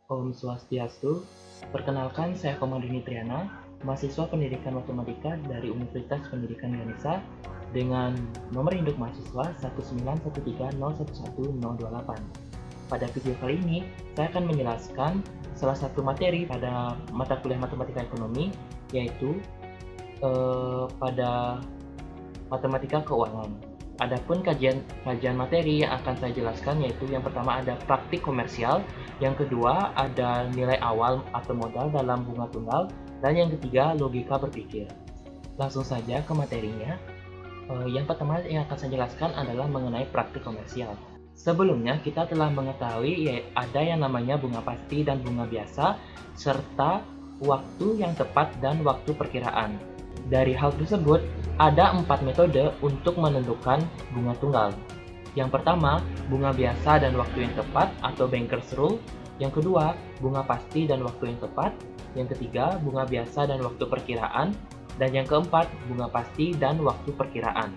Om Swastiastu, perkenalkan saya Komarudin Triana, mahasiswa pendidikan matematika dari Universitas Pendidikan Ganesha dengan nomor induk mahasiswa 19130111028. Pada video kali ini, saya akan menjelaskan salah satu materi pada mata kuliah matematika ekonomi, yaitu pada matematika keuangan. Adapun kajian materi yang akan saya jelaskan yaitu yang pertama ada praktik komersial, yang kedua ada nilai awal atau modal dalam bunga tunggal, dan yang ketiga logika berpikir. Langsung saja ke materinya. Yang pertama yang akan saya jelaskan adalah mengenai praktik komersial. Sebelumnya kita telah mengetahui ada yang namanya bunga pasti dan bunga biasa, serta waktu yang tepat dan waktu perkiraan. Dari hal tersebut, ada 4 metode untuk menentukan bunga tunggal. Yang pertama, bunga biasa dan waktu yang tepat atau Banker's Rule. Yang kedua, bunga pasti dan waktu yang tepat. Yang ketiga, bunga biasa dan waktu perkiraan. Dan yang keempat, bunga pasti dan waktu perkiraan.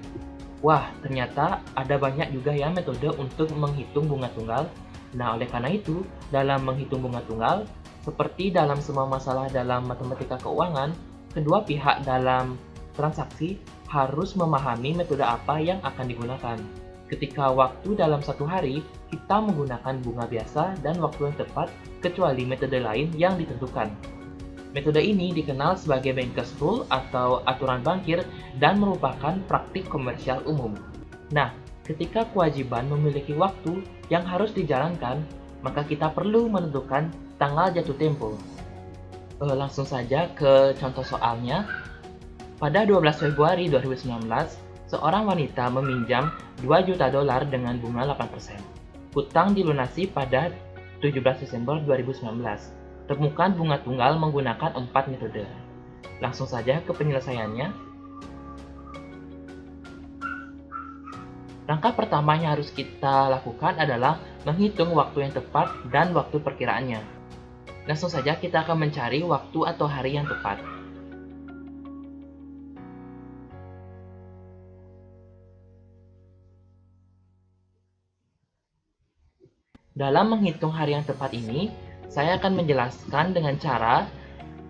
Wah, ternyata ada banyak juga ya metode untuk menghitung bunga tunggal. Nah, oleh karena itu, dalam menghitung bunga tunggal, seperti dalam semua masalah dalam matematika keuangan, kedua pihak dalam transaksi harus memahami metode apa yang akan digunakan. Ketika waktu dalam satu hari, kita menggunakan bunga biasa dan waktu yang tepat, kecuali metode lain yang ditentukan. Metode ini dikenal sebagai Banker's Rule atau aturan bankir dan merupakan praktik komersial umum. Nah, ketika kewajiban memiliki waktu yang harus dijalankan, maka kita perlu menentukan tanggal jatuh tempo. Langsung saja ke contoh soalnya. Pada 12 Februari 2019, seorang wanita meminjam 2 juta dolar dengan bunga 8%. Hutang dilunasi pada 17 Desember 2019. Temukan bunga tunggal menggunakan 4 metode. Langsung saja ke penyelesaiannya. Langkah pertama yang harus kita lakukan adalah menghitung waktu yang tepat dan waktu perkiraannya. Langsung saja kita akan mencari waktu atau hari yang tepat. Dalam menghitung hari yang tepat ini, saya akan menjelaskan dengan cara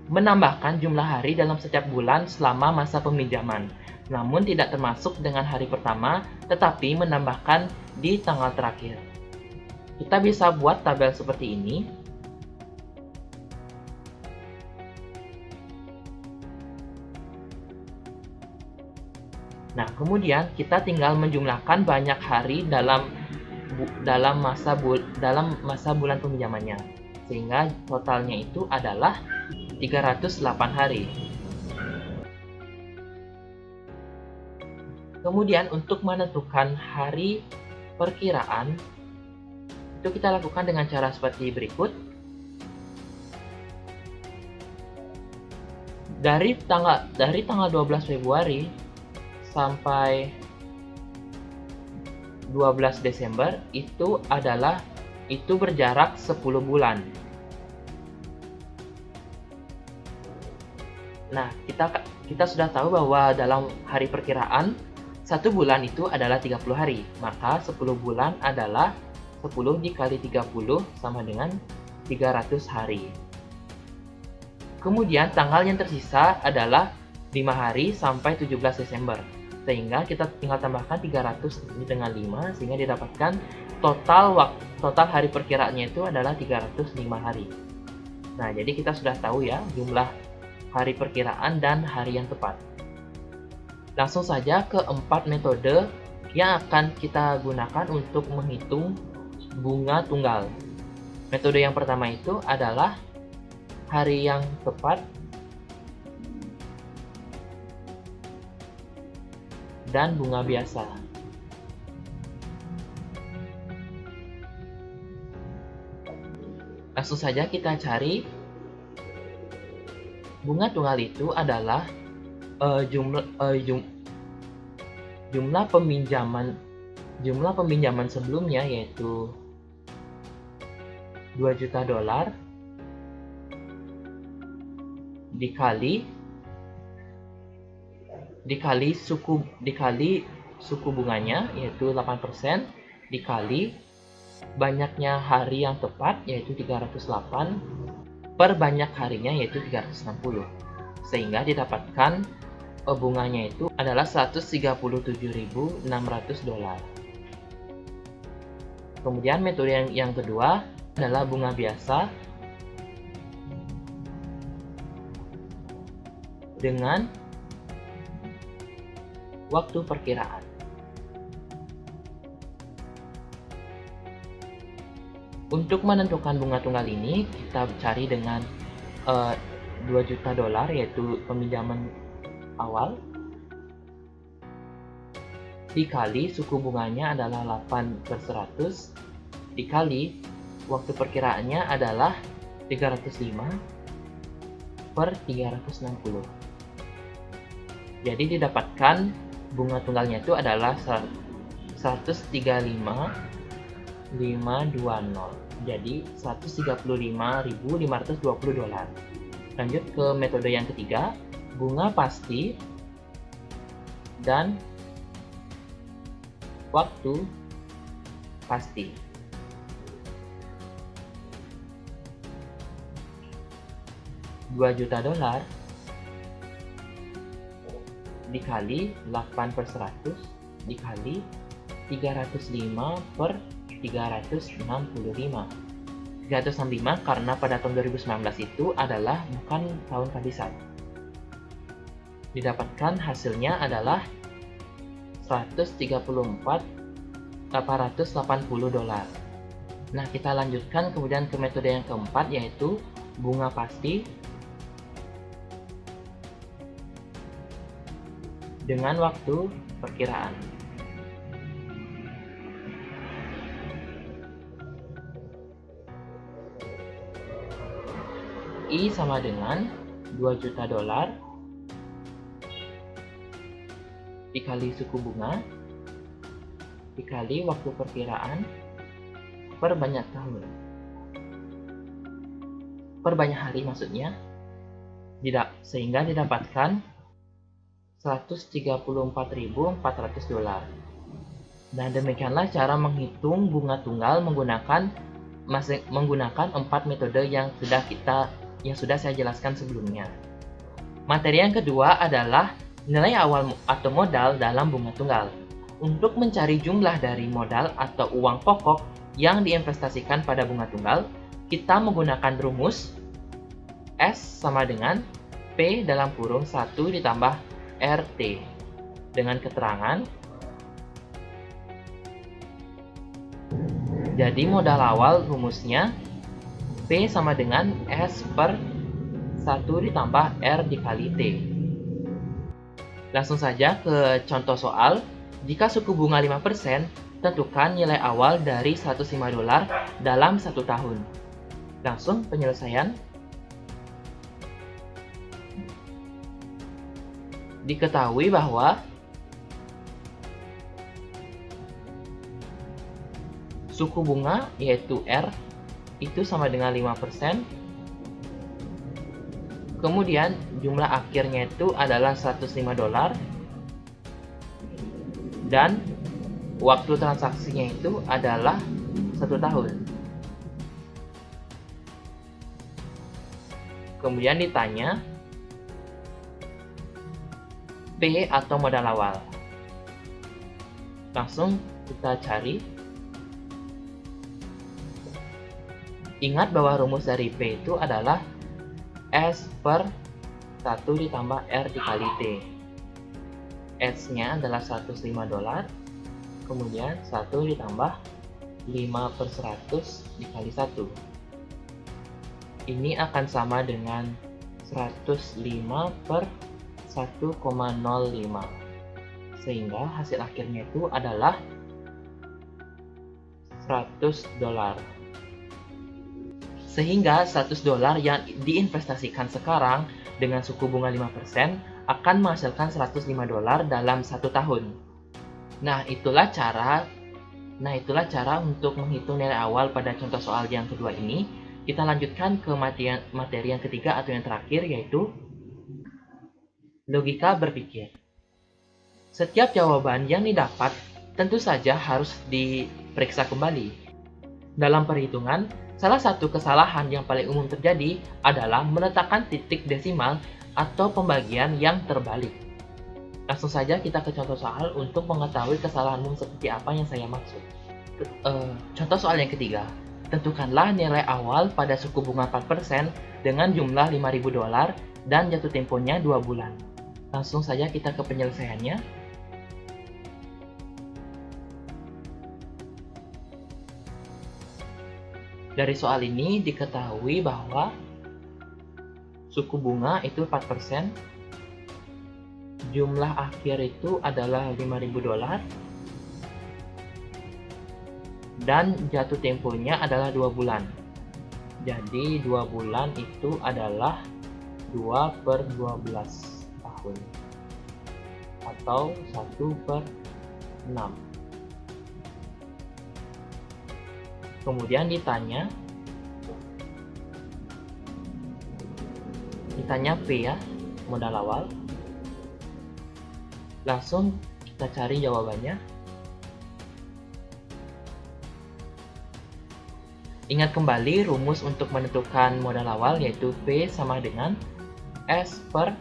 menambahkan jumlah hari dalam setiap bulan selama masa peminjaman, namun tidak termasuk dengan hari pertama, tetapi menambahkan di tanggal terakhir. Kita bisa buat tabel seperti ini. Nah, kemudian kita tinggal menjumlahkan banyak hari dalam masa bulan peminjamannya, sehingga totalnya itu adalah 308 hari. Kemudian untuk menentukan hari perkiraan, itu kita lakukan dengan cara seperti berikut. Dari tanggal 12 Februari sampai 12 Desember itu berjarak 10 bulan. Nah, kita sudah tahu bahwa dalam hari perkiraan 1 bulan itu adalah 30 hari. Maka 10 bulan adalah 10 dikali 30 sama dengan 300 hari. Kemudian tanggal yang tersisa adalah 5 hari sampai 17 Desember. Sehingga kita tinggal tambahkan 300 ini dengan 5 sehingga didapatkan total hari perkiraannya itu adalah 305 hari. Nah, jadi kita sudah tahu ya jumlah hari perkiraan dan hari yang tepat. Langsung saja ke 4 metode yang akan kita gunakan untuk menghitung bunga tunggal. Metode yang pertama itu adalah hari yang tepat dan bunga biasa. Langsung saja kita cari. Bunga tunggal itu adalah jumlah peminjaman sebelumnya, yaitu 2 juta dolar dikali suku bunganya, yaitu 8%, dikali banyaknya hari yang tepat yaitu 308 per banyak harinya yaitu 360, sehingga didapatkan bunganya itu adalah 137.600 dolar. Kemudian metode yang kedua adalah bunga biasa dengan waktu perkiraan. Untuk menentukan bunga tunggal ini, kita cari dengan 2 juta dolar yaitu peminjaman awal dikali suku bunganya adalah 8/100 dikali waktu perkiraannya adalah 305/360. Jadi didapatkan bunga tunggalnya itu adalah 135.520. Jadi 135.520 dolar. Lanjut ke metode yang ketiga, bunga pasti dan waktu pasti. $2 juta dikali 8/100 dikali 305/365. 365 karena pada tahun 2019 itu adalah bukan tahun kehabisan. Didapatkan hasilnya adalah 134.880 dolar. Nah, kita lanjutkan kemudian ke metode yang keempat yaitu bunga pasti dengan waktu perkiraan. I sama dengan 2 juta dolar dikali suku bunga dikali waktu perkiraan per banyak tahun. Per banyak hari maksudnya. Sehingga didapatkan 134.400 dolar. Dan demikianlah cara menghitung bunga tunggal menggunakan 4 metode yang sudah saya jelaskan sebelumnya. Materi yang kedua adalah nilai awal atau modal dalam bunga tunggal. Untuk mencari jumlah dari modal atau uang pokok yang diinvestasikan pada bunga tunggal, kita menggunakan rumus S sama dengan P dalam kurung 1 ditambah RT dengan keterangan jadi modal awal rumusnya P sama dengan S per 1 ditambah R dikali T. Langsung saja ke contoh soal. Jika suku bunga 5%, tentukan nilai awal dari 105 dolar dalam 1 tahun. Langsung penyelesaian. Diketahui bahwa suku bunga yaitu R itu sama dengan 5%. Kemudian jumlah akhirnya itu adalah 105 dolar. Dan waktu transaksinya itu adalah 1 tahun. Kemudian ditanya P atau modal awal. Langsung kita cari. Ingat bahwa rumus dari P itu adalah S per 1 ditambah R dikali T. S-nya adalah 105 dolar, kemudian 1 ditambah 5/100 dikali 1. Ini akan sama dengan 105/1,05. Sehingga hasil akhirnya itu adalah 100 dolar. Sehingga 100 dolar yang diinvestasikan sekarang dengan suku bunga 5% akan menghasilkan 105 dolar dalam 1 tahun. Nah, itulah cara untuk menghitung nilai awal pada contoh soal yang kedua ini. Kita lanjutkan ke materi yang ketiga atau yang terakhir, yaitu logika berpikir. Setiap jawaban yang didapat tentu saja harus diperiksa kembali. Dalam perhitungan, salah satu kesalahan yang paling umum terjadi adalah meletakkan titik desimal atau pembagian yang terbalik. Langsung saja kita ke contoh soal untuk mengetahui kesalahan umum seperti apa yang saya maksud. Contoh soal yang ketiga. Tentukanlah nilai awal pada suku bunga 4% dengan jumlah $5.000 dan jatuh temponya 2 bulan. Langsung saja kita ke penyelesaiannya. Dari soal ini diketahui bahwa suku bunga itu 4%, jumlah akhir itu adalah $5.000, dan jatuh temponya adalah 2 bulan. Jadi 2 bulan itu adalah 2/12 tahun atau 1/6. Kemudian ditanya P ya, modal awal. Langsung kita cari jawabannya. Ingat kembali rumus untuk menentukan modal awal, yaitu P sama dengan S per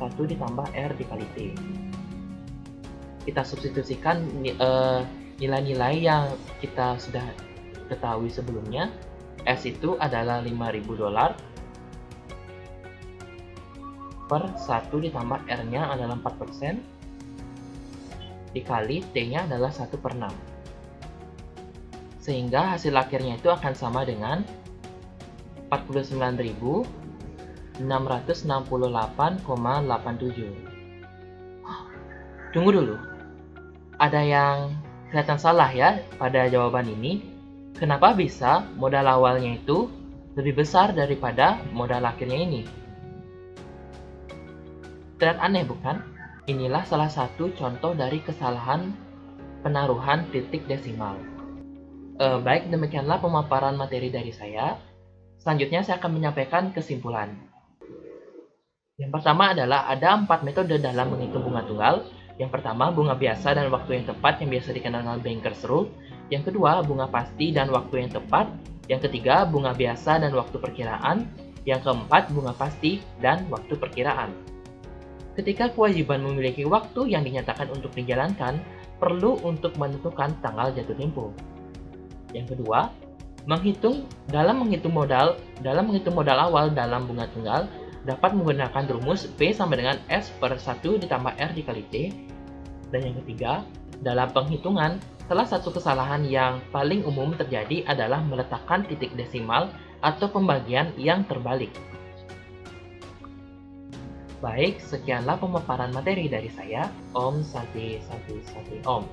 1 ditambah R dikali T. Kita substitusikan nilai-nilai yang kita sudah ketahui sebelumnya. S itu adalah $5.000 per 1 ditambah R-nya adalah 4%, dikali T-nya adalah 1/6. Sehingga hasil akhirnya itu akan sama dengan 49.668,87. Tunggu dulu. Ada yang kelihatan salah ya pada jawaban ini. Kenapa bisa modal awalnya itu lebih besar daripada modal akhirnya ini? Terlihat aneh bukan? Inilah salah satu contoh dari kesalahan penaruhan titik desimal. Baik, demikianlah pemaparan materi dari saya. Selanjutnya saya akan menyampaikan kesimpulan. Yang pertama adalah ada 4 metode dalam menghitung bunga tunggal. Yang pertama, bunga biasa dan waktu yang tepat yang biasa dikenal dengan Banker's Rule. Yang kedua, bunga pasti dan waktu yang tepat. Yang ketiga, bunga biasa dan waktu perkiraan. Yang keempat, bunga pasti dan waktu perkiraan. Ketika kewajiban memiliki waktu yang dinyatakan untuk dijalankan, perlu untuk menentukan tanggal jatuh tempo. Yang kedua, dalam menghitung modal awal dalam bunga tunggal dapat menggunakan rumus P sama dengan S per 1 ditambah R dikali T. Dan yang ketiga, dalam penghitungan, salah satu kesalahan yang paling umum terjadi adalah meletakkan titik desimal atau pembagian yang terbalik. Baik, sekianlah pemaparan materi dari saya. Om Santi Santi Santi Om.